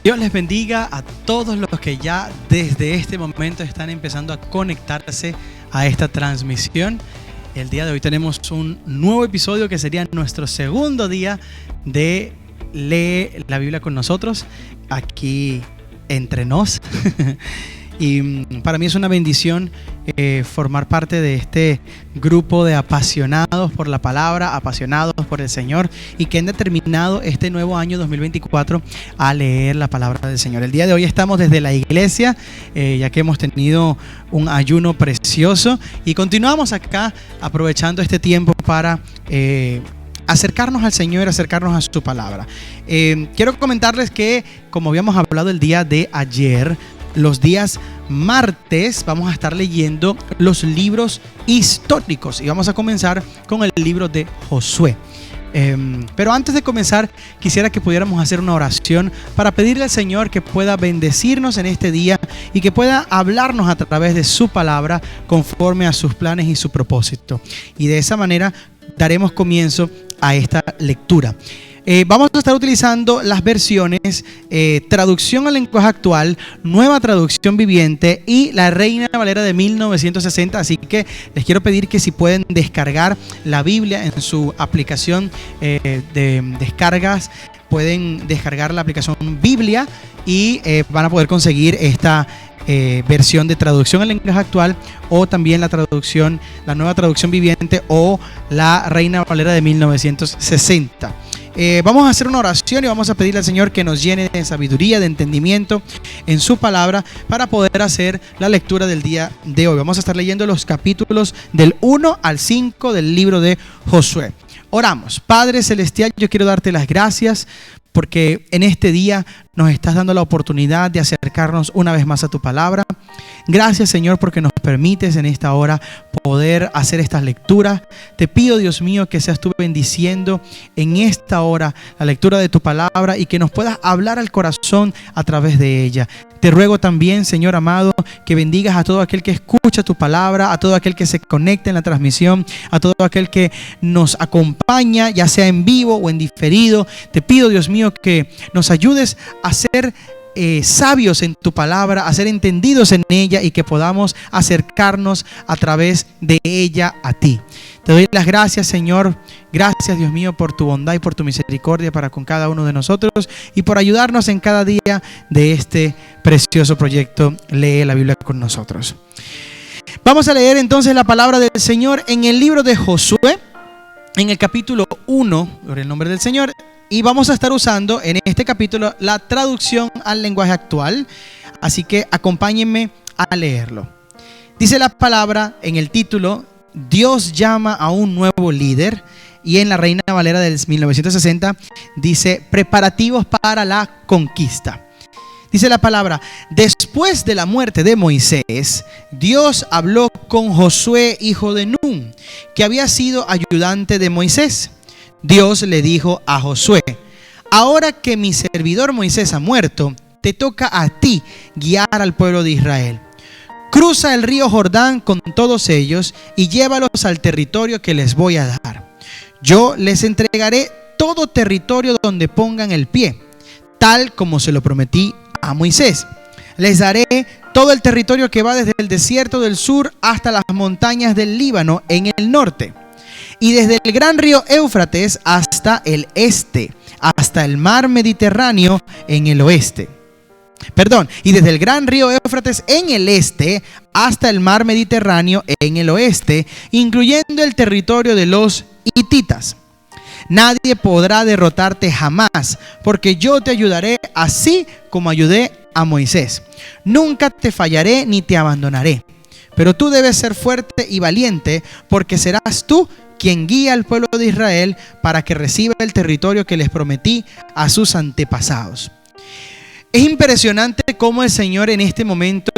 Dios les bendiga a todos los que ya desde este momento están empezando a conectarse a esta transmisión. El día de hoy tenemos un nuevo episodio que sería nuestro segundo día de Lee la Biblia con nosotros, aquí entre nos. Y para mí es una bendición formar parte de este grupo de apasionados por la palabra, apasionados por el Señor y que han determinado este nuevo año 2024 a leer la palabra del Señor. El día de hoy estamos desde la iglesia, ya que hemos tenido un ayuno precioso y continuamos acá aprovechando este tiempo para acercarnos al Señor, acercarnos a su palabra. Quiero comentarles que, como habíamos hablado el día de ayer, los días martes vamos a estar leyendo los libros históricos y vamos a comenzar con el libro de Josué. Pero antes de comenzar, quisiera que pudiéramos hacer una oración para pedirle al Señor que pueda bendecirnos en este día y que pueda hablarnos a través de su palabra conforme a sus planes y su propósito. Y de esa manera daremos comienzo a esta lectura. Vamos a estar utilizando las versiones traducción al lenguaje actual, nueva traducción viviente y la Reina Valera de 1960. Así que les quiero pedir que si pueden descargar la Biblia en su aplicación de descargas, pueden descargar la aplicación Biblia y van a poder conseguir esta versión de traducción al lenguaje actual o también la nueva traducción viviente o la Reina Valera de 1960. Vamos a hacer una oración y vamos a pedirle al Señor que nos llene de sabiduría, de entendimiento en su palabra para poder hacer la lectura del día de hoy. Vamos a estar leyendo los capítulos del 1 al 5 del libro de Josué. Oramos. Padre Celestial, yo quiero darte las gracias porque en este día nos estás dando la oportunidad de acercarnos una vez más a tu palabra. Gracias, Señor, porque nos permites en esta hora poder hacer estas lecturas. Te pido, Dios mío, que seas tú bendiciendo en esta hora la lectura de tu palabra y que nos puedas hablar al corazón a través de ella. Te ruego también, Señor amado, que bendigas a todo aquel que escucha tu palabra, a todo aquel que se conecta en la transmisión, a todo aquel que nos acompaña, ya sea en vivo o en diferido. Te pido, Dios mío, que nos ayudes a ser sabios en tu palabra, a ser entendidos en ella y que podamos acercarnos a través de ella a ti. Te doy las gracias, Señor. Gracias, Dios mío, por tu bondad y por tu misericordia para con cada uno de nosotros y por ayudarnos en cada día de este precioso proyecto Lee la Biblia con nosotros. Vamos a leer entonces la palabra del Señor en el libro de Josué, en el capítulo 1, por el nombre del Señor. Y vamos a estar usando en este capítulo la traducción al lenguaje actual. Así que acompáñenme a leerlo. Dice la palabra en el título: Dios llama a un nuevo líder. Y en la Reina Valera del 1960 dice: preparativos para la conquista. Dice la palabra: después de la muerte de Moisés, Dios habló con Josué, hijo de Nun, que había sido ayudante de Moisés. Dios le dijo a Josué: ahora que mi servidor Moisés ha muerto, te toca a ti guiar al pueblo de Israel. Cruza el río Jordán con todos ellos y llévalos al territorio que les voy a dar. Yo les entregaré todo territorio donde pongan el pie, tal como se lo prometí a Moisés. Les daré todo el territorio que va desde el desierto del sur hasta las montañas del Líbano en el norte, y desde el gran río Éufrates hasta el este, hasta el mar Mediterráneo en el oeste. Y desde el gran río Éufrates en el este hasta el mar Mediterráneo en el oeste, incluyendo el territorio de los hititas. Nadie podrá derrotarte jamás, porque yo te ayudaré así como ayudé a Moisés. Nunca te fallaré ni te abandonaré. Pero tú debes ser fuerte y valiente, porque serás tú quien guía al pueblo de Israel para que reciba el territorio que les prometí a sus antepasados. Es impresionante cómo el Señor en este momento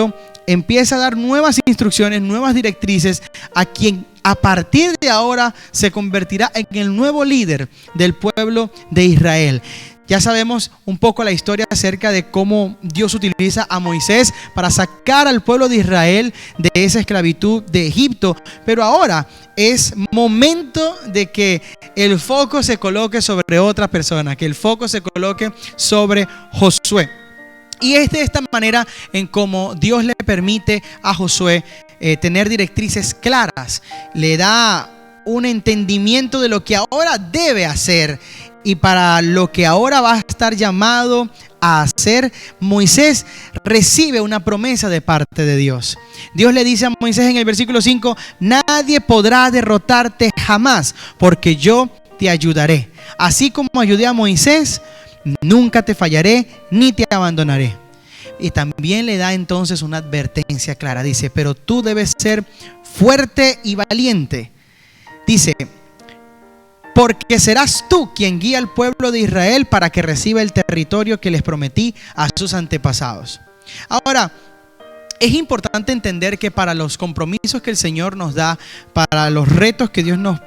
empieza a dar nuevas instrucciones, nuevas directrices a quien a partir de ahora se convertirá en el nuevo líder del pueblo de Israel. Ya sabemos un poco la historia acerca de cómo Dios utiliza a Moisés para sacar al pueblo de Israel de esa esclavitud de Egipto. Pero ahora es momento de que el foco se coloque sobre otra persona, que el foco se coloque sobre Josué. Y es de esta manera en cómo Dios le permite a Josué tener directrices claras. Le da un entendimiento de lo que ahora debe hacer y para lo que ahora va a estar llamado a hacer. Moisés recibe una promesa de parte de Dios. Dios le dice a Moisés en el versículo 5: nadie podrá derrotarte jamás, porque yo te ayudaré. Así como ayudé a Moisés, nunca te fallaré ni te abandonaré. Y también le da entonces una advertencia clara. Dice: pero tú debes ser fuerte y valiente. Dice: porque serás tú quien guía al pueblo de Israel para que reciba el territorio que les prometí a sus antepasados. Ahora, es importante entender que para los compromisos que el Señor nos da, para los retos que Dios nos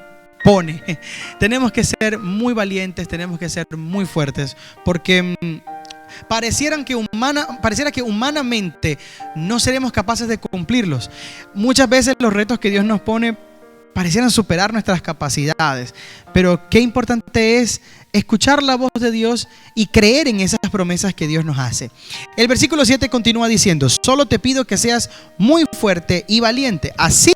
pone, tenemos que ser muy valientes, tenemos que ser muy fuertes, porque pareciera que humanamente no seremos capaces de cumplirlos. Muchas veces los retos que Dios nos pone parecieran superar nuestras capacidades, pero qué importante es escuchar la voz de Dios y creer en esas promesas que Dios nos hace. El versículo 7 continúa diciendo: solo te pido que seas muy fuerte y valiente, así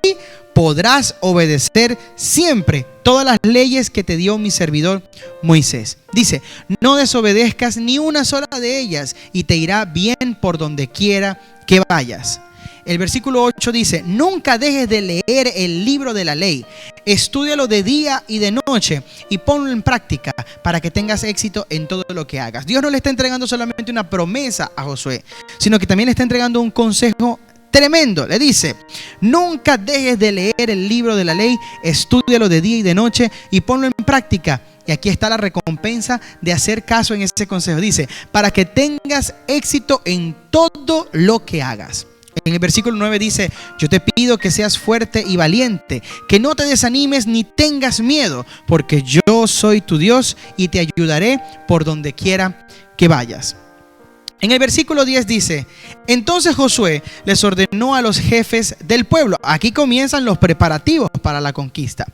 podrás obedecer siempre todas las leyes que te dio mi servidor Moisés. Dice: no desobedezcas ni una sola de ellas y te irá bien por donde quiera que vayas. El versículo 8 dice: nunca dejes de leer el libro de la ley, estúdialo de día y de noche y ponlo en práctica para que tengas éxito en todo lo que hagas. Dios no le está entregando solamente una promesa a Josué, sino que también le está entregando un consejo tremendo. Le dice: nunca dejes de leer el libro de la ley, estúdialo de día y de noche y ponlo en práctica. Y aquí está la recompensa de hacer caso en ese consejo. Dice: para que tengas éxito en todo lo que hagas. En el versículo 9 dice: yo te pido que seas fuerte y valiente, que no te desanimes ni tengas miedo, porque yo soy tu Dios y te ayudaré por donde quiera que vayas. En el versículo 10 dice: entonces Josué les ordenó a los jefes del pueblo. Aquí comienzan los preparativos para la conquista.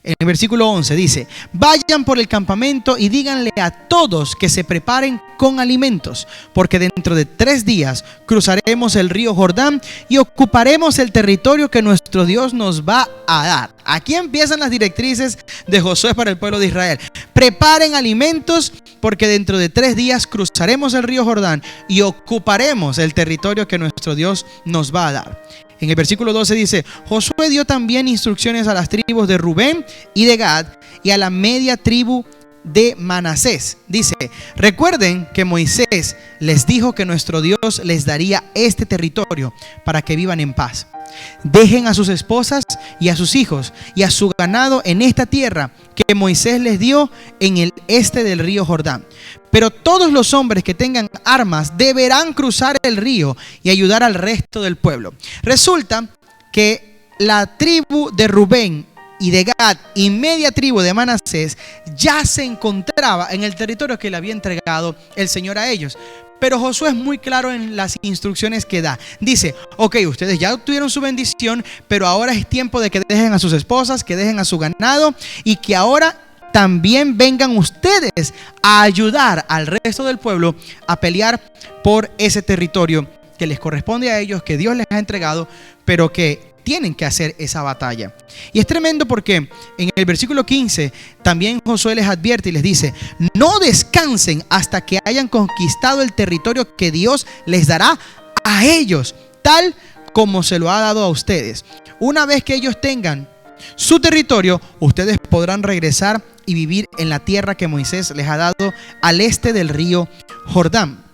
En el versículo 11 dice: vayan por el campamento y díganle a todos que se preparen con alimentos, porque dentro de 3 días cruzaremos el río Jordán y ocuparemos el territorio que nuestro Dios nos va a dar. Aquí empiezan las directrices de Josué para el pueblo de Israel. Preparen alimentos, porque dentro de 3 días cruzaremos el río Jordán y ocuparemos el territorio que nuestro Dios nos va a dar. En el versículo 12 dice: Josué dio también instrucciones a las tribus de Rubén y de Gad y a la media tribu de Manasés. Dice: recuerden que Moisés les dijo que nuestro Dios les daría este territorio para que vivan en paz. Dejen a sus esposas y a sus hijos y a su ganado en esta tierra que Moisés les dio en el este del río Jordán. Pero todos los hombres que tengan armas deberán cruzar el río y ayudar al resto del pueblo. Resulta que la tribu de Rubén y de Gad y media tribu de Manasés ya se encontraba en el territorio que le había entregado el Señor a ellos. Pero Josué es muy claro en las instrucciones que da. Dice: ok, ustedes ya obtuvieron su bendición, pero ahora es tiempo de que dejen a sus esposas, que dejen a su ganado y que ahora también vengan ustedes a ayudar al resto del pueblo a pelear por ese territorio que les corresponde a ellos, que Dios les ha entregado, pero que tienen que hacer esa batalla. Y es tremendo porque en el versículo 15 también Josué les advierte y les dice: no descansen hasta que hayan conquistado el territorio que Dios les dará a ellos, tal como se lo ha dado a ustedes. Una vez que ellos tengan su territorio, ustedes podrán regresar y vivir en la tierra que Moisés les ha dado al este del río Jordán.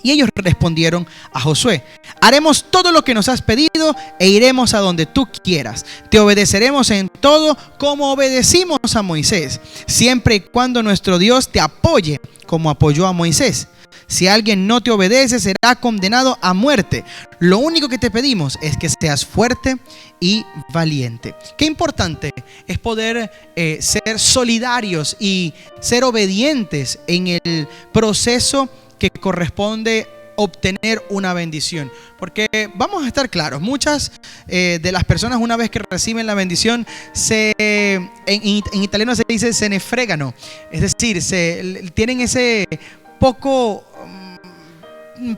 Y ellos respondieron a Josué: haremos todo lo que nos has pedido e iremos a donde tú quieras. Te obedeceremos en todo como obedecimos a Moisés, siempre y cuando nuestro Dios te apoye como apoyó a Moisés. Si alguien no te obedece, será condenado a muerte. Lo único que te pedimos es que seas fuerte y valiente. Qué importante es poder ser solidarios y ser obedientes en el proceso que corresponde obtener una bendición. Porque vamos a estar claros, muchas de las personas, una vez que reciben la bendición, en italiano se dice se ne fregano. Es decir, tienen ese poco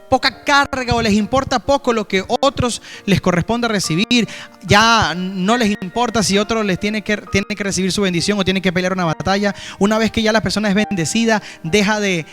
poca carga o les importa poco lo que otros les corresponde recibir. Ya no les importa si otro les tiene que recibir su bendición o tiene que pelear una batalla. Una vez que ya la persona es bendecida, deja de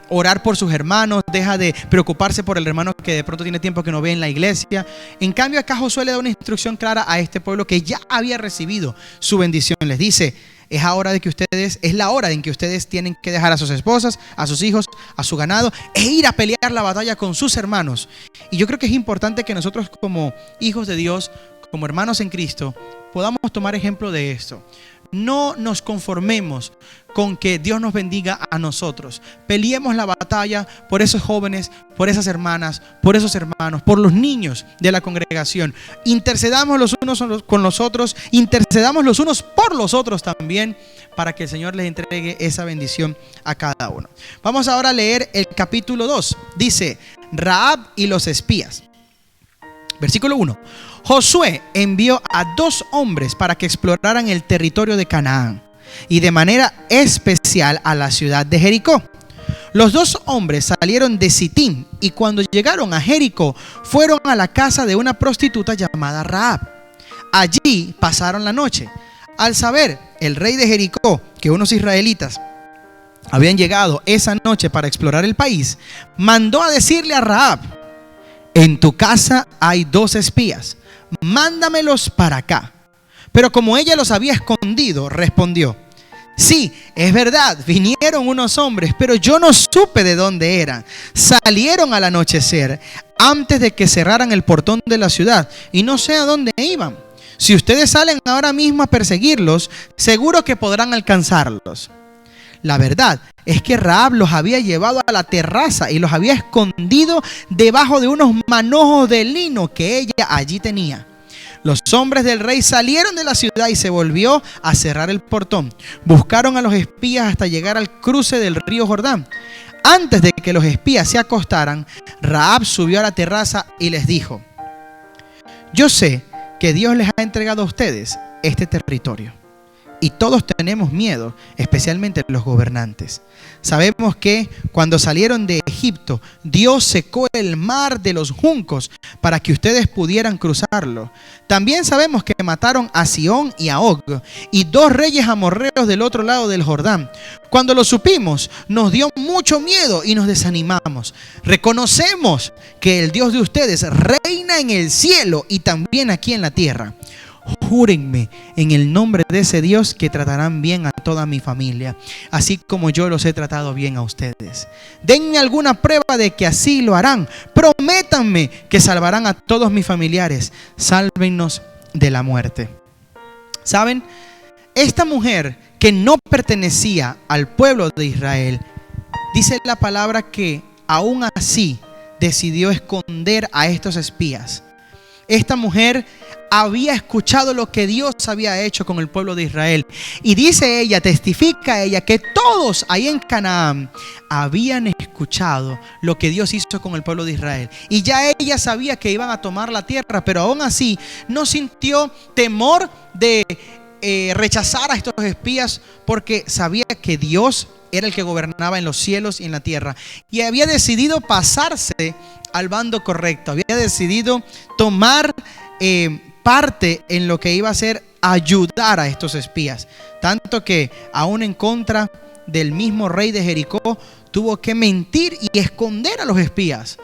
orar por sus hermanos, deja de preocuparse por el hermano que de pronto tiene tiempo que no ve en la iglesia. En cambio, acá Josué le da una instrucción clara a este pueblo que ya había recibido su bendición. Les dice: es la hora en que ustedes tienen que dejar a sus esposas, a sus hijos, a su ganado e ir a pelear la batalla con sus hermanos. Y yo creo que es importante que nosotros, como hijos de Dios, como hermanos en Cristo, podamos tomar ejemplo de esto. No nos conformemos con que Dios nos bendiga a nosotros. Peleemos la batalla por esos jóvenes, por esas hermanas, por esos hermanos, por los niños de la congregación. Intercedamos los unos con los otros, intercedamos los unos por los otros también, para que el Señor les entregue esa bendición a cada uno. Vamos ahora a leer el capítulo 2. Dice: Rahab y los espías. Versículo 1. Josué envió a 2 hombres para que exploraran el territorio de Canaán, y de manera especial a la ciudad de Jericó. Los 2 hombres salieron de Sitín, y cuando llegaron a Jericó, fueron a la casa de una prostituta llamada Rahab. Allí pasaron la noche. Al saber el rey de Jericó que unos israelitas habían llegado esa noche para explorar el país, mandó a decirle a Rahab: en tu casa hay 2 espías, mándamelos para acá. Pero como ella los había escondido, respondió: sí, es verdad, vinieron unos hombres, pero yo no supe de dónde eran. Salieron al anochecer, antes de que cerraran el portón de la ciudad, y no sé a dónde iban. Si ustedes salen ahora mismo a perseguirlos, seguro que podrán alcanzarlos. La verdad es que Rahab los había llevado a la terraza y los había escondido debajo de unos manojos de lino que ella allí tenía. Los hombres del rey salieron de la ciudad y se volvió a cerrar el portón. Buscaron a los espías hasta llegar al cruce del río Jordán. Antes de que los espías se acostaran, Rahab subió a la terraza y les dijo: yo sé que Dios les ha entregado a ustedes este territorio, y todos tenemos miedo, especialmente los gobernantes. Sabemos que cuando salieron de Egipto, Dios secó el mar de los juncos para que ustedes pudieran cruzarlo. También sabemos que mataron a Sihón y a Og, y 2 reyes amorreos del otro lado del Jordán. Cuando lo supimos, nos dio mucho miedo y nos desanimamos. Reconocemos que el Dios de ustedes reina en el cielo y también aquí en la tierra. Júrenme en el nombre de ese Dios que tratarán bien a toda mi familia, así como yo los he tratado bien a ustedes. Denme alguna prueba de que así lo harán. Prométanme que salvarán a todos mis familiares. Sálvennos de la muerte. ¿Saben? Esta mujer que no pertenecía al pueblo de Israel, dice la palabra que aún así decidió esconder a estos espías. Esta mujer había escuchado lo que Dios había hecho con el pueblo de Israel. Y dice ella, testifica ella, que todos ahí en Canaán habían escuchado lo que Dios hizo con el pueblo de Israel. Y ya ella sabía que iban a tomar la tierra, pero aún así no sintió temor de rechazar a estos espías, porque sabía que Dios era el que gobernaba en los cielos y en la tierra. Y había decidido pasarse al bando correcto. Había decidido tomar parte en lo que iba a ser ayudar a estos espías. Tanto que aún en contra del mismo rey de Jericó, tuvo que mentir y esconder a los espías.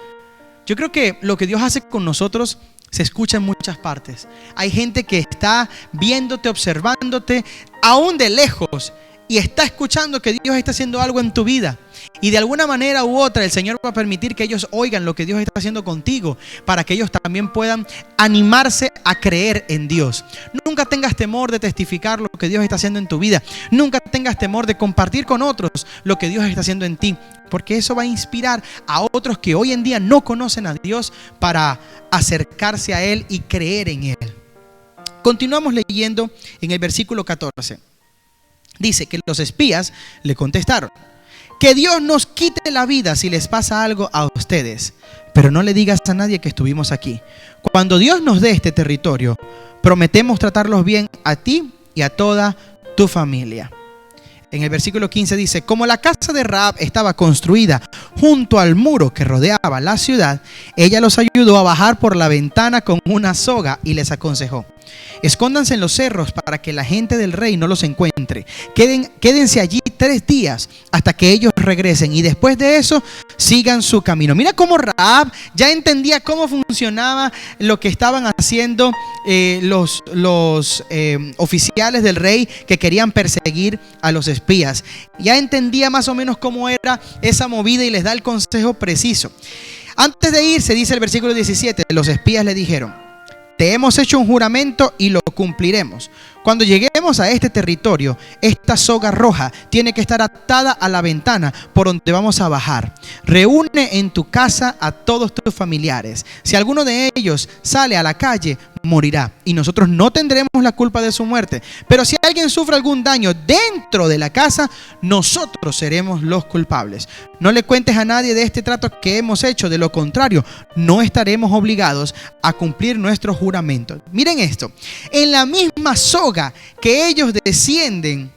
Yo creo que lo que Dios hace con nosotros se escucha en muchas partes. Hay gente que está viéndote, observándote, aún de lejos, y está escuchando que Dios está haciendo algo en tu vida. Y de alguna manera u otra el Señor va a permitir que ellos oigan lo que Dios está haciendo contigo, para que ellos también puedan animarse a creer en Dios. Nunca tengas temor de testificar lo que Dios está haciendo en tu vida. Nunca tengas temor de compartir con otros lo que Dios está haciendo en ti, porque eso va a inspirar a otros que hoy en día no conocen a Dios para acercarse a Él y creer en Él. Continuamos leyendo en el versículo 14. Dice que los espías le contestaron: que Dios nos quite la vida si les pasa algo a ustedes, pero no le digas a nadie que estuvimos aquí. Cuando Dios nos dé este territorio, prometemos tratarlos bien a ti y a toda tu familia. En el versículo 15 dice: como la casa de Rahab estaba construida junto al muro que rodeaba la ciudad, ella los ayudó a bajar por la ventana con una soga y les aconsejó: escóndanse en los cerros para que la gente del rey no los encuentre. Quédense allí 3 días hasta que ellos regresen y después de eso sigan su camino. Mira cómo Rahab ya entendía cómo funcionaba lo que estaban haciendo los oficiales del rey que querían perseguir a los espías. Ya entendía más o menos cómo era esa movida y les da el consejo preciso. Antes de irse, dice el versículo 17, los espías le dijeron: te hemos hecho un juramento y lo cumpliremos. Cuando lleguemos a este territorio, esta soga roja tiene que estar atada a la ventana por donde vamos a bajar. Reúne en tu casa a todos tus familiares. Si alguno de ellos sale a la calle, morirá y nosotros no tendremos la culpa de su muerte. Pero si alguien sufre algún daño dentro de la casa, nosotros seremos los culpables. No le cuentes a nadie de este trato que hemos hecho. De lo contrario, no estaremos obligados a cumplir nuestro juramento. Miren esto. En la misma soga que ellos descienden,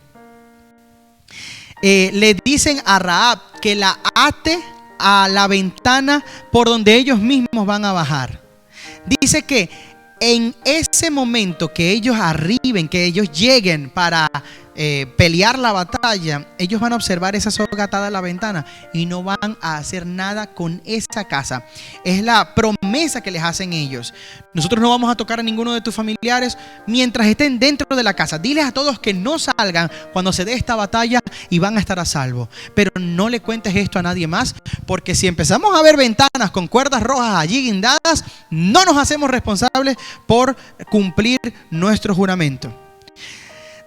le dicen a Rahab que la ate a la ventana por donde ellos mismos van a bajar. Dice que en ese momento que ellos arriben, que ellos lleguen para pelear la batalla, ellos van a observar esa soga atada a la ventana y no van a hacer nada con esa casa. Es la promesa que les hacen ellos. Nosotros no vamos a tocar a ninguno de tus familiares mientras estén dentro de la casa. Diles a todos que no salgan cuando se dé esta batalla y van a estar a salvo. Pero no le cuentes esto a nadie más, porque si empezamos a ver ventanas con cuerdas rojas allí guindadas, no nos hacemos responsables por cumplir nuestro juramento.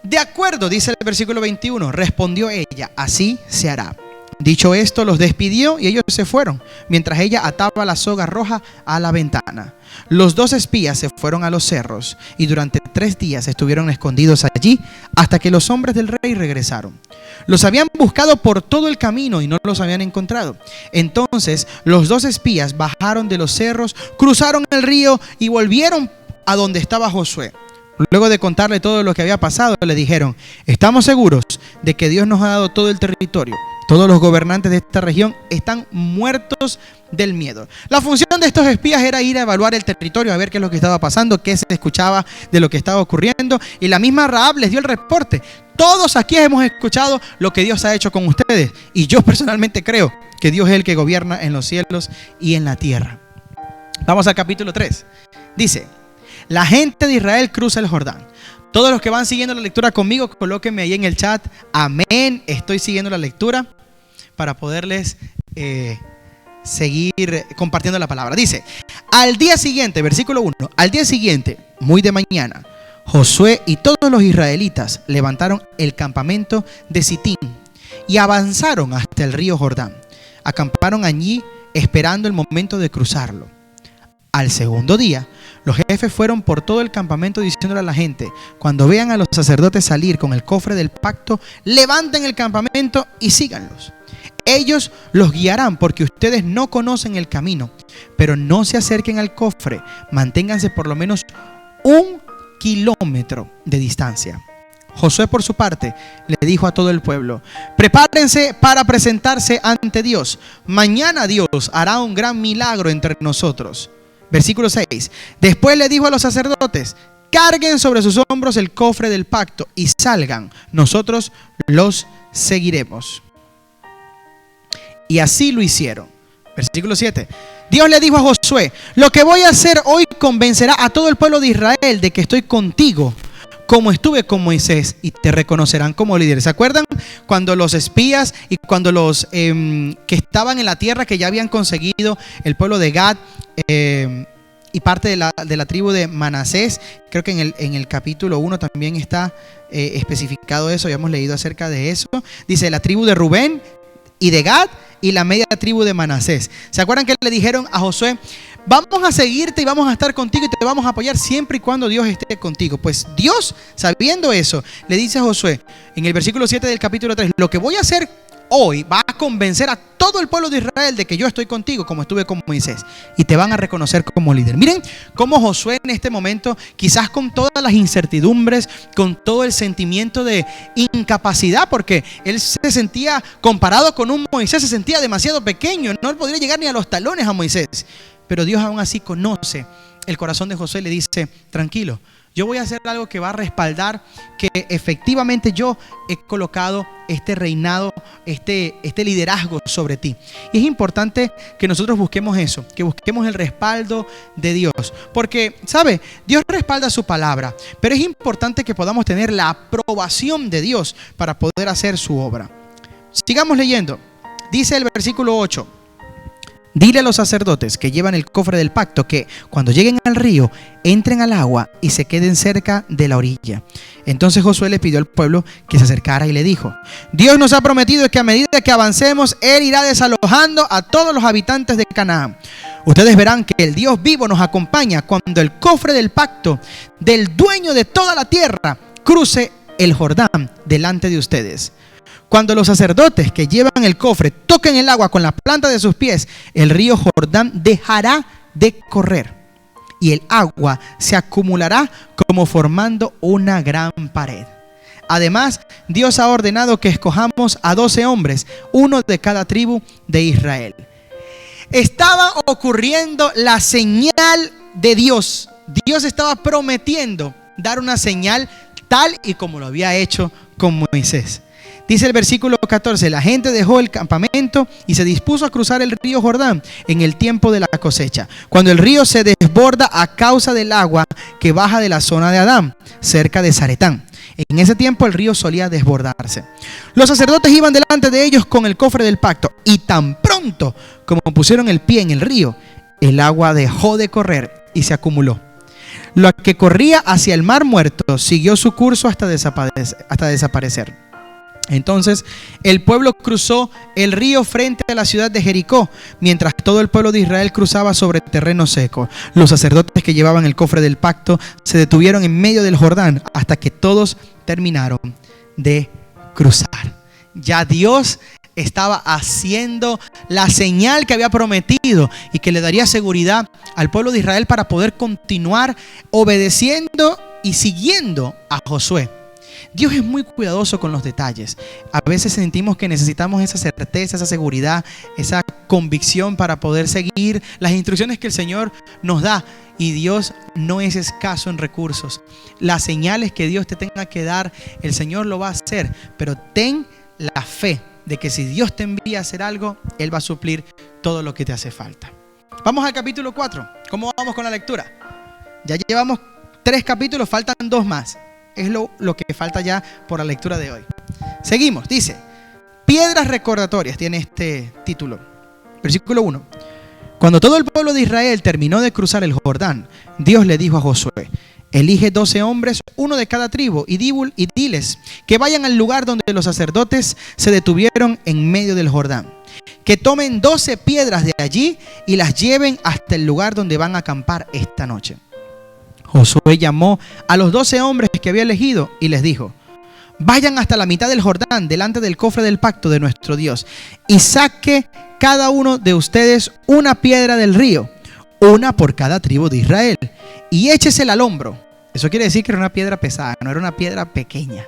De acuerdo, dice el versículo 21, respondió ella: así se hará. Dicho esto, los despidió y ellos se fueron, mientras ella ataba la soga roja a la ventana. Los 2 espías se fueron a los cerros y durante 3 días estuvieron escondidos allí hasta que los hombres del rey regresaron. Los habían buscado por todo el camino y no los habían encontrado. Entonces los 2 espías bajaron de los cerros, cruzaron el río y volvieron a donde estaba Josué. Luego de contarle todo lo que había pasado, le dijeron: estamos seguros de que Dios nos ha dado todo el territorio. Todos los gobernantes de esta región están muertos del miedo. La función de estos espías era ir a evaluar el territorio, a ver qué es lo que estaba pasando, qué se escuchaba de lo que estaba ocurriendo. Y la misma Rahab les dio el reporte: todos aquí hemos escuchado lo que Dios ha hecho con ustedes. Y yo personalmente creo que Dios es el que gobierna en los cielos y en la tierra. Vamos al capítulo 3. Dice: la gente de Israel cruza el Jordán. Todos los que van siguiendo la lectura conmigo, colóquenme ahí en el chat: amén, estoy siguiendo la lectura, para poderles seguir compartiendo la palabra. Dice: al día siguiente, versículo 1, al día siguiente, muy de mañana, Josué y todos los israelitas levantaron el campamento de Sitín y avanzaron hasta el río Jordán. Acamparon allí esperando el momento de cruzarlo. Al segundo día, los jefes fueron por todo el campamento diciéndole a la gente: cuando vean a los sacerdotes salir con el cofre del pacto, levanten el campamento y síganlos. Ellos los guiarán porque ustedes no conocen el camino, pero no se acerquen al cofre. Manténganse por lo menos 1 kilómetro de distancia. Josué, por su parte, le dijo a todo el pueblo: prepárense para presentarse ante Dios. Mañana Dios hará un gran milagro entre nosotros. Versículo 6. Después le dijo a los sacerdotes: carguen sobre sus hombros el cofre del pacto y salgan. Nosotros los seguiremos. Y así lo hicieron. Versículo 7. Dios le dijo a Josué: lo que voy a hacer hoy convencerá a todo el pueblo de Israel de que estoy contigo, como estuve con Moisés, y te reconocerán como líder. ¿Se acuerdan cuando los espías y cuando los que estaban en la tierra que ya habían conseguido, el pueblo de Gad y parte de la tribu de Manasés? Creo que en el capítulo 1 también está especificado eso, ya hemos leído acerca de eso. Dice: la tribu de Rubén y de Gad y la media tribu de Manasés. ¿Se acuerdan que le dijeron a Josué: vamos a seguirte y vamos a estar contigo y te vamos a apoyar siempre y cuando Dios esté contigo? Pues Dios, sabiendo eso, le dice a Josué en el versículo 7 del capítulo 3: lo que voy a hacer hoy va a convencer a todo el pueblo de Israel de que yo estoy contigo como estuve con Moisés, y te van a reconocer como líder. Miren cómo Josué en este momento, quizás con todas las incertidumbres, con todo el sentimiento de incapacidad, porque él se sentía, comparado con un Moisés, se sentía demasiado pequeño, no podría llegar ni a los talones a Moisés. Pero Dios aún así conoce el corazón de Josué y le dice: tranquilo, yo voy a hacer algo que va a respaldar que efectivamente yo he colocado este reinado, este liderazgo sobre ti. Y es importante que nosotros busquemos eso, que busquemos el respaldo de Dios. Porque, ¿sabe? Dios respalda su palabra, pero es importante que podamos tener la aprobación de Dios para poder hacer su obra. Sigamos leyendo. Dice el versículo 8: dile a los sacerdotes que llevan el cofre del pacto que cuando lleguen al río entren al agua y se queden cerca de la orilla. Entonces Josué le pidió al pueblo que se acercara y le dijo: Dios nos ha prometido que a medida que avancemos, Él irá desalojando a todos los habitantes de Canaán. Ustedes verán que el Dios vivo nos acompaña cuando el cofre del pacto del dueño de toda la tierra cruce el Jordán delante de ustedes. Cuando los sacerdotes que llevan el cofre toquen el agua con la planta de sus pies, el río Jordán dejará de correr y el agua se acumulará como formando una gran pared. Además, Dios ha ordenado que escojamos a 12 hombres, uno de cada tribu de Israel. Estaba ocurriendo la señal de Dios. Dios estaba prometiendo dar una señal tal y como lo había hecho con Moisés. Dice el versículo 14: la gente dejó el campamento y se dispuso a cruzar el río Jordán en el tiempo de la cosecha, cuando el río se desborda a causa del agua que baja de la zona de Adán, cerca de Zaretán. En ese tiempo el río solía desbordarse. Los sacerdotes iban delante de ellos con el cofre del pacto, y tan pronto como pusieron el pie en el río, el agua dejó de correr y se acumuló. Lo que corría hacia el mar muerto siguió su curso hasta desaparecer. Entonces el pueblo cruzó el río frente a la ciudad de Jericó, mientras todo el pueblo de Israel cruzaba sobre terreno seco. Los sacerdotes que llevaban el cofre del pacto se detuvieron en medio del Jordán hasta que todos terminaron de cruzar. Ya Dios estaba haciendo la señal que había prometido y que le daría seguridad al pueblo de Israel para poder continuar obedeciendo y siguiendo a Josué. Dios es muy cuidadoso con los detalles. A veces sentimos que necesitamos esa certeza, esa seguridad, esa convicción para poder seguir las instrucciones que el Señor nos da. Y Dios no es escaso en recursos. Las señales que Dios te tenga que dar, el Señor lo va a hacer. Pero ten la fe de que si Dios te envía a hacer algo, Él va a suplir todo lo que te hace falta. Vamos al capítulo 4. ¿Cómo vamos con la lectura? Ya llevamos 3 capítulos, faltan 2 más. Es lo que falta ya por la lectura de hoy. Seguimos, dice: piedras recordatorias, tiene este título. Versículo 1: cuando todo el pueblo de Israel terminó de cruzar el Jordán, Dios le dijo a Josué: elige 12 hombres, uno de cada tribu, y diles que vayan al lugar donde los sacerdotes se detuvieron en medio del Jordán. Que tomen 12 piedras de allí y las lleven hasta el lugar donde van a acampar esta noche. Josué llamó a los 12 hombres que había elegido y les dijo: vayan hasta la mitad del Jordán delante del cofre del pacto de nuestro Dios y saque cada uno de ustedes una piedra del río, una por cada tribu de Israel, y échesela al hombro. Eso quiere decir que era una piedra pesada, no era una piedra pequeña.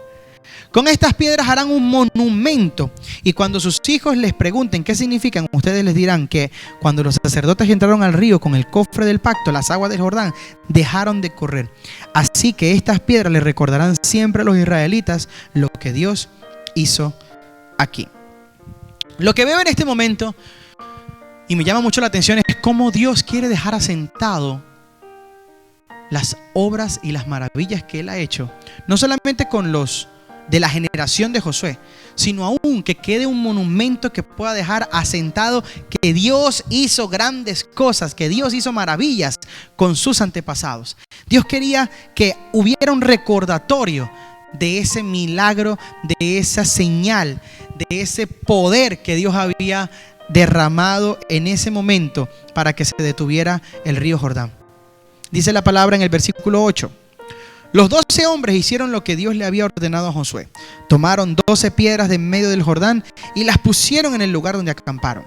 Con estas piedras harán un monumento, y cuando sus hijos les pregunten qué significan, ustedes les dirán que cuando los sacerdotes entraron al río con el cofre del pacto, las aguas del Jordán dejaron de correr. Así que estas piedras les recordarán siempre a los israelitas lo que Dios hizo aquí. Lo que veo en este momento, y me llama mucho la atención, es cómo Dios quiere dejar asentado las obras y las maravillas que Él ha hecho, no solamente con los de la generación de Josué, sino aún que quede un monumento que pueda dejar asentado que Dios hizo grandes cosas, que Dios hizo maravillas con sus antepasados. Dios quería que hubiera un recordatorio de ese milagro, de esa señal, de ese poder que Dios había derramado en ese momento para que se detuviera el río Jordán. Dice la palabra en el versículo 8: Los 12 hombres hicieron lo que Dios le había ordenado a Josué. Tomaron 12 piedras de en medio del Jordán y las pusieron en el lugar donde acamparon.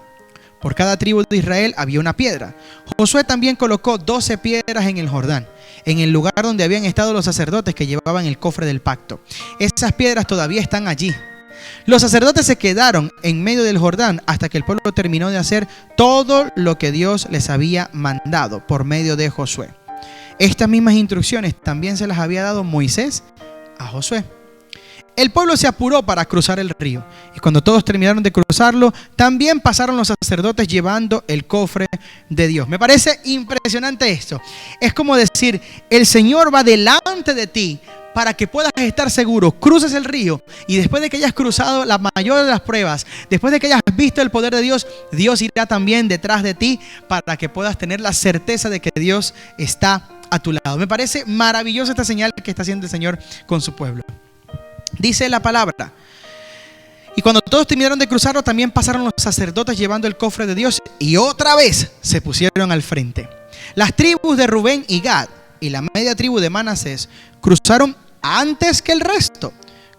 Por cada tribu de Israel había una piedra. Josué también colocó 12 piedras en el Jordán, en el lugar donde habían estado los sacerdotes que llevaban el cofre del pacto. Esas piedras todavía están allí. Los sacerdotes se quedaron en medio del Jordán hasta que el pueblo terminó de hacer todo lo que Dios les había mandado por medio de Josué. Estas mismas instrucciones también se las había dado Moisés a Josué. El pueblo se apuró para cruzar el río, y cuando todos terminaron de cruzarlo, también pasaron los sacerdotes llevando el cofre de Dios. Me parece impresionante esto. Es como decir, el Señor va delante de ti para que puedas estar seguro. Cruces el río y después de que hayas cruzado la mayor de las pruebas, después de que hayas visto el poder de Dios, Dios irá también detrás de ti para que puedas tener la certeza de que Dios está a tu lado. Me parece maravillosa esta señal que está haciendo el Señor con su pueblo. Dice la palabra: y cuando todos terminaron de cruzarlo, también pasaron los sacerdotes llevando el cofre de Dios y otra vez se pusieron al frente. Las tribus de Rubén y Gad y la media tribu de Manasés cruzaron antes que el resto,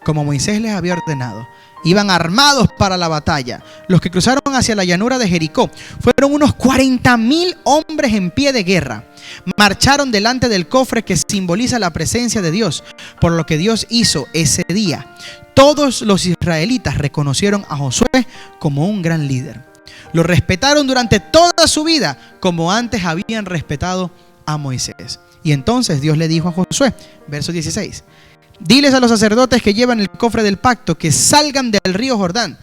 como Moisés les había ordenado. Iban armados para la batalla. Los que cruzaron hacia la llanura de Jericó fueron unos 40,000 hombres en pie de guerra. Marcharon delante del cofre que simboliza la presencia de Dios, por lo que Dios hizo ese día. Todos los israelitas reconocieron a Josué como un gran líder. Lo respetaron durante toda su vida, como antes habían respetado a Moisés. Y entonces Dios le dijo a Josué, verso 16: diles a los sacerdotes que llevan el cofre del pacto que salgan del río Jordán.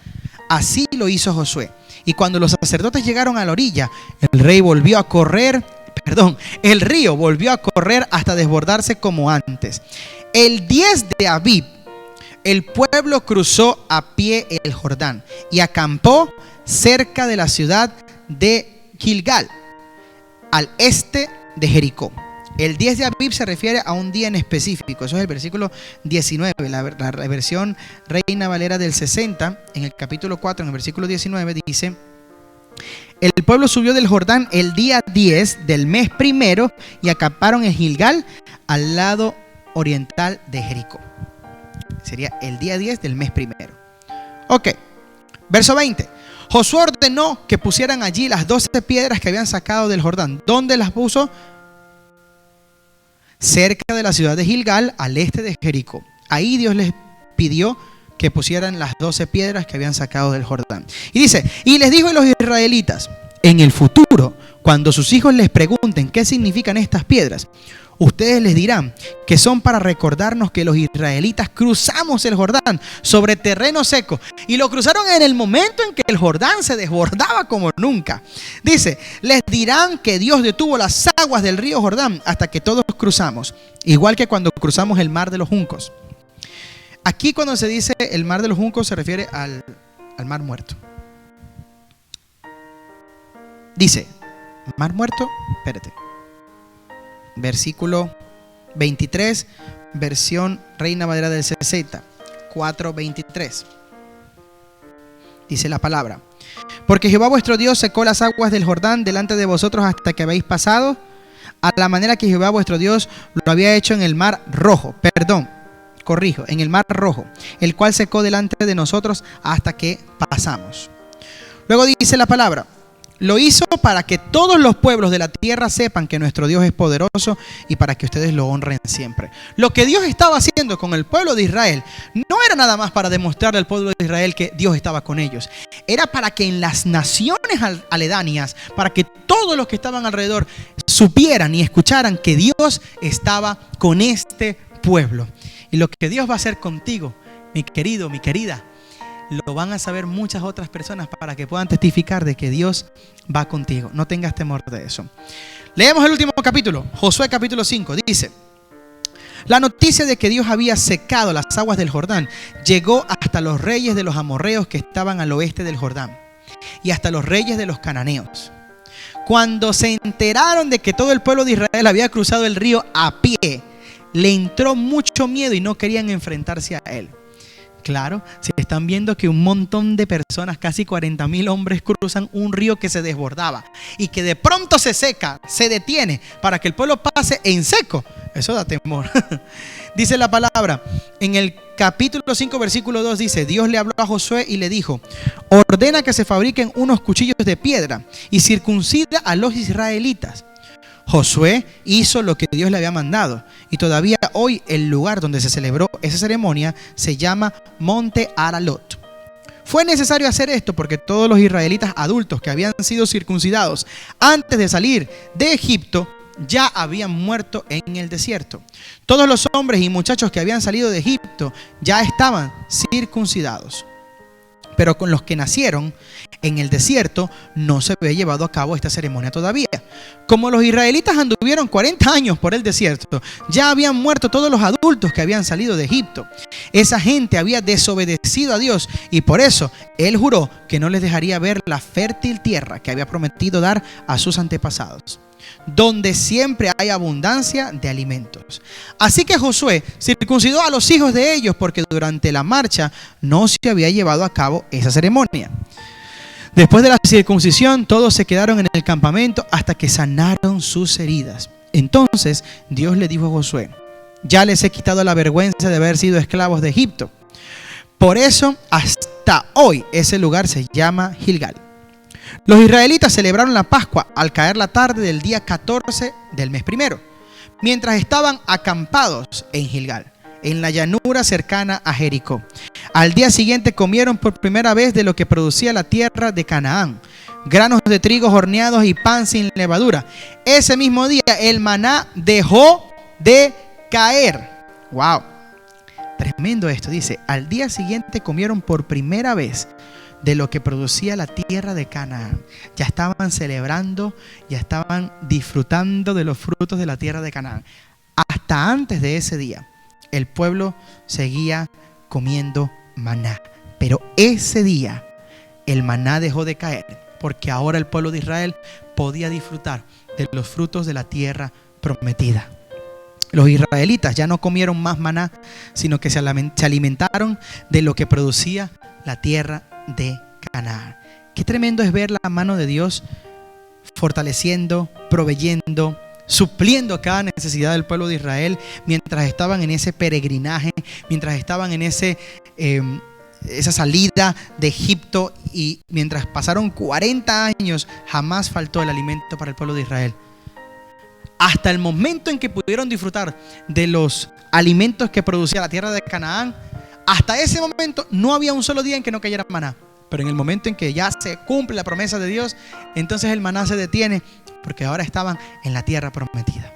Así lo hizo Josué. Y cuando los sacerdotes llegaron a la orilla, el río volvió a correr hasta desbordarse como antes. El 10 de Abib, el pueblo cruzó a pie el Jordán y acampó cerca de la ciudad de Gilgal, al este de Jericó. El 10 de Abib se refiere a un día en específico. Eso es el versículo 19. La versión Reina Valera del 60, en el capítulo 4, en el versículo 19, dice: el pueblo subió del Jordán el día 10 del mes primero y acamparon en Gilgal, al lado oriental de Jericó. Sería el día 10 del mes primero. Ok, verso 20. Josué ordenó que pusieran allí las 12 piedras que habían sacado del Jordán. ¿Dónde las puso? Cerca de la ciudad de Gilgal, al este de Jericó. Ahí Dios les pidió que pusieran las 12 piedras que habían sacado del Jordán. Y dice: y les dijo a los israelitas: en el futuro, cuando sus hijos les pregunten qué significan estas piedras, ustedes les dirán que son para recordarnos que los israelitas cruzamos el Jordán sobre terreno seco, y lo cruzaron en el momento en que el Jordán se desbordaba como nunca. Dice: les dirán que Dios detuvo las aguas del río Jordán hasta que todos cruzamos, igual que cuando cruzamos el mar de los juncos. Aquí, cuando se dice el mar de los juncos, se refiere al mar muerto. Dice, mar muerto, espérate. Versículo 23, versión Reina Valera del 60, 4:23. Dice la palabra: porque Jehová vuestro Dios secó las aguas del Jordán delante de vosotros hasta que habéis pasado, a la manera que Jehová vuestro Dios lo había hecho en el mar rojo. En el mar rojo, el cual secó delante de nosotros hasta que pasamos. Luego dice la palabra: lo hizo para que todos los pueblos de la tierra sepan que nuestro Dios es poderoso y para que ustedes lo honren siempre. Lo que Dios estaba haciendo con el pueblo de Israel no era nada más para demostrarle al pueblo de Israel que Dios estaba con ellos. Era para que en las naciones aledañas, para que todos los que estaban alrededor supieran y escucharan que Dios estaba con este pueblo. Y lo que Dios va a hacer contigo, mi querido, mi querida, lo van a saber muchas otras personas para que puedan testificar de que Dios va contigo. No tengas temor de eso. Leemos el último capítulo, Josué capítulo 5. Dice: la noticia de que Dios había secado las aguas del Jordán llegó hasta los reyes de los amorreos que estaban al oeste del Jordán y hasta los reyes de los cananeos. Cuando se enteraron de que todo el pueblo de Israel había cruzado el río a pie, le entró mucho miedo y no querían enfrentarse a él. Claro, se están viendo que un montón de personas, casi 40,000 hombres, cruzan un río que se desbordaba y que de pronto se seca, se detiene para que el pueblo pase en seco. Eso da temor. Dice la palabra, en el capítulo 5, versículo 2 dice: Dios le habló a Josué y le dijo: ordena que se fabriquen unos cuchillos de piedra y circuncida a los israelitas. Josué hizo lo que Dios le había mandado, y todavía hoy el lugar donde se celebró esa ceremonia se llama Monte Aralot. Fue necesario hacer esto porque todos los israelitas adultos que habían sido circuncidados antes de salir de Egipto ya habían muerto en el desierto. Todos los hombres y muchachos que habían salido de Egipto ya estaban circuncidados. Pero con los que nacieron en el desierto no se había llevado a cabo esta ceremonia todavía. Como los israelitas anduvieron 40 años por el desierto, ya habían muerto todos los adultos que habían salido de Egipto. Esa gente había desobedecido a Dios y por eso Él juró que no les dejaría ver la fértil tierra que había prometido dar a sus antepasados, donde siempre hay abundancia de alimentos. Así que Josué circuncidó a los hijos de ellos porque durante la marcha no se había llevado a cabo esa ceremonia. Después de la circuncisión, todos se quedaron en el campamento hasta que sanaron sus heridas. Entonces Dios le dijo a Josué: ya les he quitado la vergüenza de haber sido esclavos de Egipto. Por eso hasta hoy ese lugar se llama Gilgal. Los israelitas celebraron la Pascua al caer la tarde del día 14 del mes primero, mientras estaban acampados en Gilgal, en la llanura cercana a Jericó. Al día siguiente comieron por primera vez de lo que producía la tierra de Canaán: granos de trigo horneados y pan sin levadura. Ese mismo día el maná dejó de caer. ¡Wow! Tremendo esto. Dice, al día siguiente comieron por primera vez de lo que producía la tierra de Canaán. Ya estaban celebrando, ya estaban disfrutando de los frutos de la tierra de Canaán. Hasta antes de ese día, el pueblo seguía comiendo maná. Pero ese día, el maná dejó de caer, porque ahora el pueblo de Israel podía disfrutar de los frutos de la tierra prometida. Los israelitas ya no comieron más maná, sino que se alimentaron de lo que producía la tierra de Canaán. Qué tremendo es ver la mano de Dios fortaleciendo, proveyendo, supliendo cada necesidad del pueblo de Israel mientras estaban en ese peregrinaje, mientras estaban en esa salida de Egipto, y mientras pasaron 40 años jamás faltó el alimento para el pueblo de Israel. Hasta el momento en que pudieron disfrutar de los alimentos que producía la tierra de Canaán, hasta ese momento no había un solo día en que no cayera maná. Pero en el momento en que ya se cumple la promesa de Dios, entonces el maná se detiene, porque ahora estaban en la tierra prometida.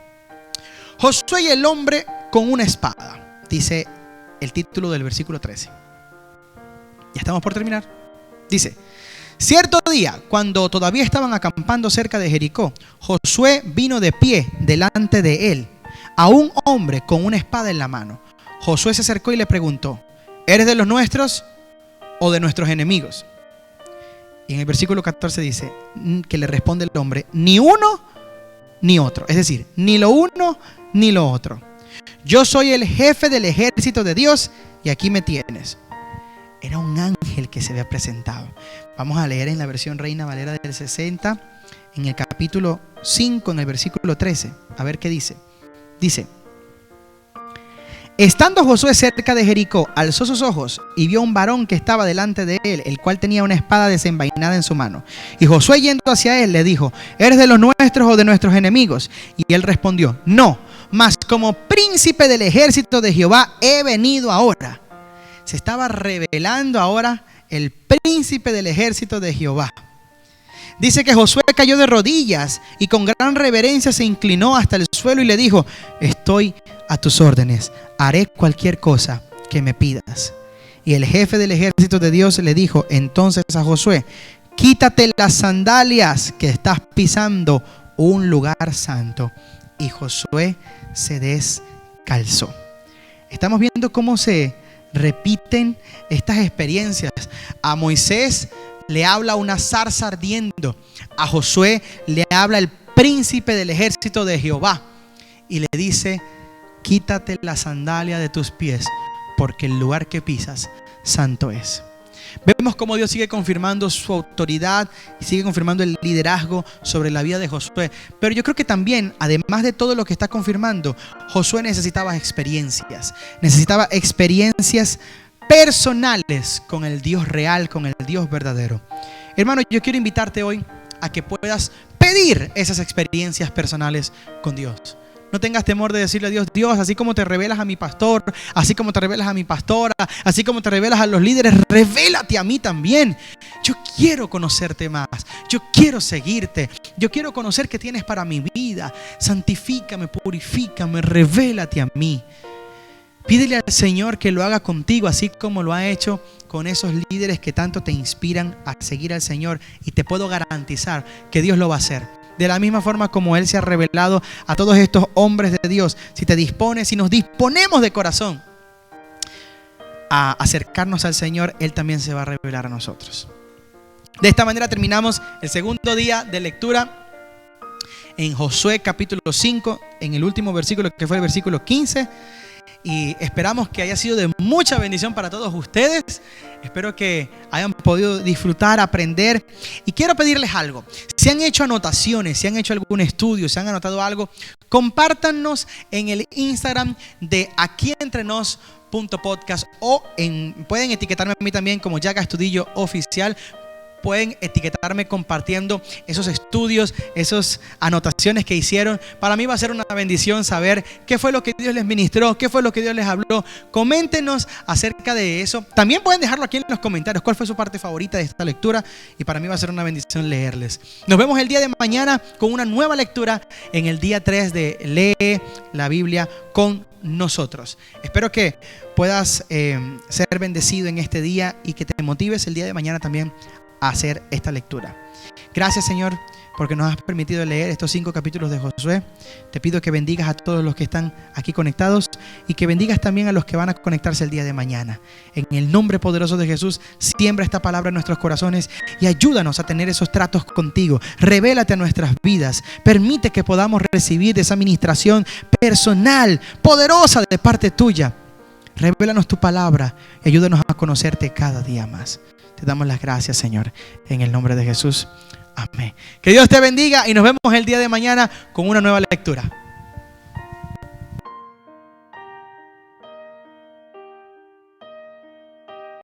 Josué y el hombre con una espada, dice el título del versículo 13. Ya estamos por terminar. Dice: cierto día, cuando todavía estaban acampando cerca de Jericó, Josué vino de pie delante de él, a un hombre con una espada en la mano. Josué se acercó y le preguntó: ¿eres de los nuestros o de nuestros enemigos? Y en el versículo 14 dice que le responde el hombre: ni uno ni otro. Es decir, ni lo uno ni lo otro. Yo soy el jefe del ejército de Dios y aquí me tienes. Era un ángel que se había presentado. Vamos a leer en la versión Reina Valera del 60, en el capítulo 5, en el versículo 13. A ver qué dice. Dice: estando Josué cerca de Jericó, alzó sus ojos y vio un varón que estaba delante de él, el cual tenía una espada desenvainada en su mano. Y Josué, yendo hacia él, le dijo: ¿eres de los nuestros o de nuestros enemigos? Y él respondió: no, mas como príncipe del ejército de Jehová he venido ahora. Se estaba revelando ahora el príncipe del ejército de Jehová. Dice que Josué cayó de rodillas y con gran reverencia se inclinó hasta el suelo y le dijo: estoy a tus órdenes, haré cualquier cosa que me pidas. Y el jefe del ejército de Dios le dijo entonces a Josué: quítate las sandalias, que estás pisando un lugar santo. Y Josué se descalzó. Estamos viendo cómo se repiten estas experiencias. A Moisés le habla una zarza ardiendo. A Josué le habla el príncipe del ejército de Jehová y le dice: quítate la sandalia de tus pies, porque el lugar que pisas santo es. Vemos cómo Dios sigue confirmando su autoridad y sigue confirmando el liderazgo sobre la vida de Josué. Pero yo creo que también, además de todo lo que está confirmando, Josué necesitaba experiencias. Necesitaba experiencias personales con el Dios real, con el Dios verdadero. Hermano, yo quiero invitarte hoy a que puedas pedir esas experiencias personales con Dios. No tengas temor de decirle a Dios: Dios, así como te revelas a mi pastor, así como te revelas a mi pastora, así como te revelas a los líderes, revélate a mí también. Yo quiero conocerte más, yo quiero seguirte, yo quiero conocer qué tienes para mi vida. Santifícame, purifícame, revélate a mí. Pídele al Señor que lo haga contigo, así como lo ha hecho con esos líderes que tanto te inspiran a seguir al Señor. Y te puedo garantizar que Dios lo va a hacer. De la misma forma como Él se ha revelado a todos estos hombres de Dios. Si te dispones, si nos disponemos de corazón a acercarnos al Señor, Él también se va a revelar a nosotros. De esta manera terminamos el segundo día de lectura en Josué capítulo 5, en el último versículo, que fue el versículo 15. Y esperamos que haya sido de mucha bendición para todos ustedes. Espero que hayan podido disfrutar, aprender. Y quiero pedirles algo. Si han hecho anotaciones, si han hecho algún estudio, si han anotado algo, compártanos en el Instagram de aquientrenos.podcast o pueden etiquetarme a mí también como Yaga Estudillo Oficial. Pueden etiquetarme compartiendo esos estudios, esas anotaciones que hicieron. Para mí va a ser una bendición saber qué fue lo que Dios les ministró, qué fue lo que Dios les habló. Coméntenos acerca de eso. También pueden dejarlo aquí en los comentarios. ¿Cuál fue su parte favorita de esta lectura? Y para mí va a ser una bendición leerles. Nos vemos el día de mañana con una nueva lectura en el día 3 de Lee la Biblia con nosotros. Espero que puedas ser bendecido en este día y que te motives el día de mañana también a hacer esta lectura. Gracias, Señor, porque nos has permitido leer estos 5 capítulos de Josué. Te pido que bendigas a todos los que están aquí conectados y que bendigas también a los que van a conectarse el día de mañana. En el nombre poderoso de Jesús, siembra esta palabra en nuestros corazones y ayúdanos a tener esos tratos contigo. Revélate a nuestras vidas. Permite que podamos recibir esa administración personal, poderosa de parte tuya. Revélanos tu palabra y ayúdanos a conocerte cada día más. Te damos las gracias, Señor, en el nombre de Jesús. Amén. Que Dios te bendiga y nos vemos el día de mañana con una nueva lectura.